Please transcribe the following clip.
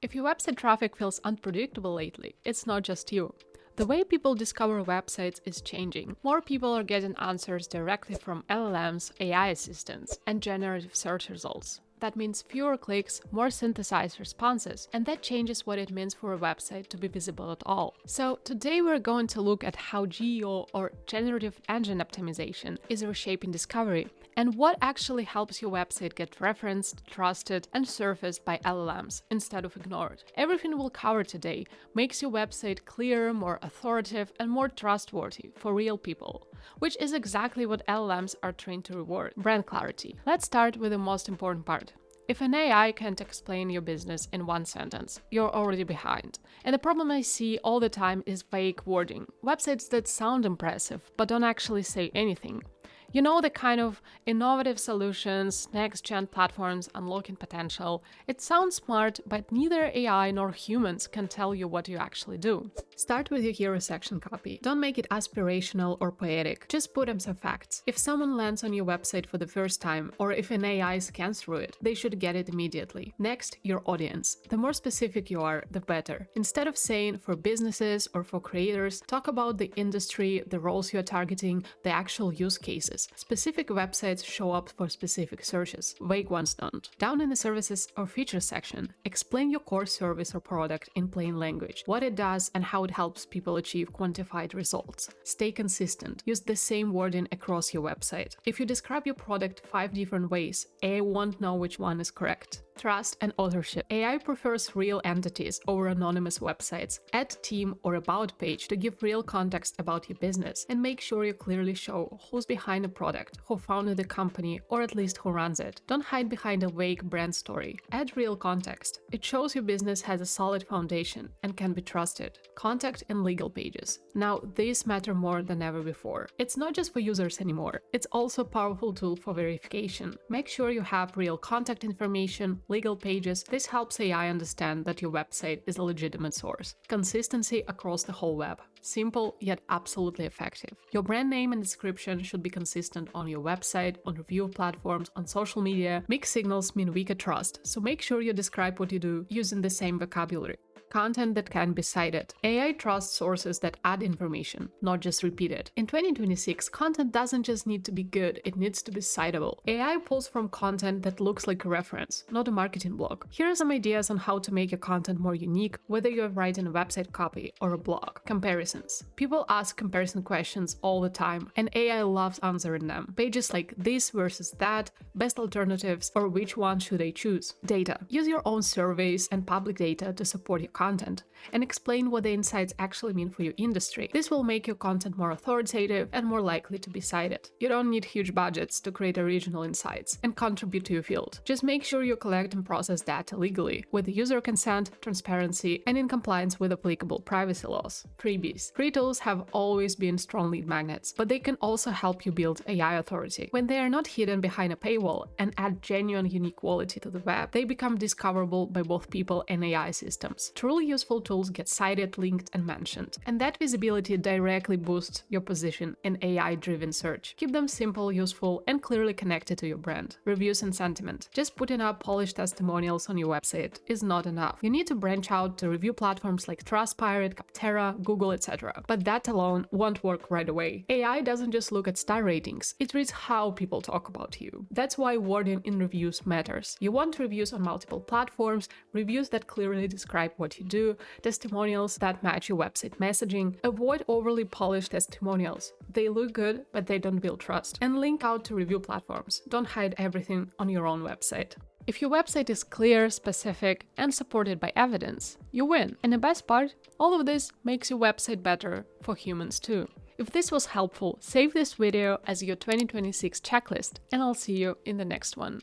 If your website traffic feels unpredictable lately, it's not just you. The way people discover websites is changing. More people are getting answers directly from LLMs, AI assistants, and generative search results. That means fewer clicks, more synthesized responses, and that changes what it means for a website to be visible at all. So today we're going to look at how GEO, or Generative Engine Optimization, is reshaping discovery, and what actually helps your website get referenced, trusted, and surfaced by LLMs instead of ignored. Everything we'll cover today makes your website clearer, more authoritative, and more trustworthy for real people, which is exactly what LLMs are trained to reward: brand clarity. Let's start with the most important part. If an AI can't explain your business in one sentence, you're already behind. And the problem I see all the time is vague wording. Websites that sound impressive, but don't actually say anything. You know, the kind of innovative solutions, next-gen platforms unlocking potential. It sounds smart, but neither AI nor humans can tell you what you actually do. Start with your hero section copy. Don't make it aspirational or poetic. Just put in some facts. If someone lands on your website for the first time, or if an AI scans through it, they should get it immediately. Next, your audience. The more specific you are, the better. Instead of saying for businesses or for creators, talk about the industry, the roles you're targeting, the actual use cases. Specific websites show up for specific searches, vague ones don't. Down in the services or features section, explain your core service or product in plain language, what it does and how it helps people achieve quantified results. Stay consistent. Use the same wording across your website. If you describe your product 5 different ways, AI won't know which one is correct. Trust and authorship. AI prefers real entities over anonymous websites. Add team or about page to give real context about your business, and make sure you clearly show who's behind the product, who founded the company, or at least who runs it. Don't hide behind a vague brand story. Add real context. It shows your business has a solid foundation and can be trusted. Contact and legal pages. Now, these matter more than ever before. It's not just for users anymore. It's also a powerful tool for verification. Make sure you have real contact information, legal pages. This helps AI understand that your website is a legitimate source. Consistency across the whole web. Simple, yet absolutely effective. Your brand name and description should be consistent on your website, on review platforms, on social media. Mixed signals mean weaker trust, so make sure you describe what you do using the same vocabulary. Content that can be cited. AI trusts sources that add information, not just repeat it. In 2026, content doesn't just need to be good, it needs to be citable. AI pulls from content that looks like a reference, not a marketing blog. Here are some ideas on how to make your content more unique, whether you're writing a website copy or a blog. Comparisons. People ask comparison questions all the time, and AI loves answering them. Pages like this versus that, best alternatives, or which one should I choose. Data. Use your own surveys and public data to support your content, and explain what the insights actually mean for your industry. This will make your content more authoritative and more likely to be cited. You don't need huge budgets to create original insights and contribute to your field. Just make sure you collect and process data legally, with user consent, transparency, and in compliance with applicable privacy laws. Freebies. Free tools have always been strong lead magnets, but they can also help you build AI authority. When they are not hidden behind a paywall and add genuine unique quality to the web, they become discoverable by both people and AI systems. Truly useful tools get cited, linked, and mentioned, and that visibility directly boosts your position in AI-driven search. Keep them simple, useful, and clearly connected to your brand. Reviews and sentiment. Just putting up polished testimonials on your website is not enough. You need to branch out to review platforms like Trustpilot, Capterra, Google, etc. But that alone won't work right away. AI doesn't just look at star ratings, it reads how people talk about you. That's why wording in reviews matters. You want reviews on multiple platforms, reviews that clearly describe what you do, testimonials that match your website messaging. Avoid overly polished testimonials. They look good, but they don't build trust. And link out to review platforms. Don't hide everything on your own website. If your website is clear, specific, and supported by evidence, you win. And the best part, all of this makes your website better for humans too. If this was helpful, save this video as your 2026 checklist, and I'll see you in the next one.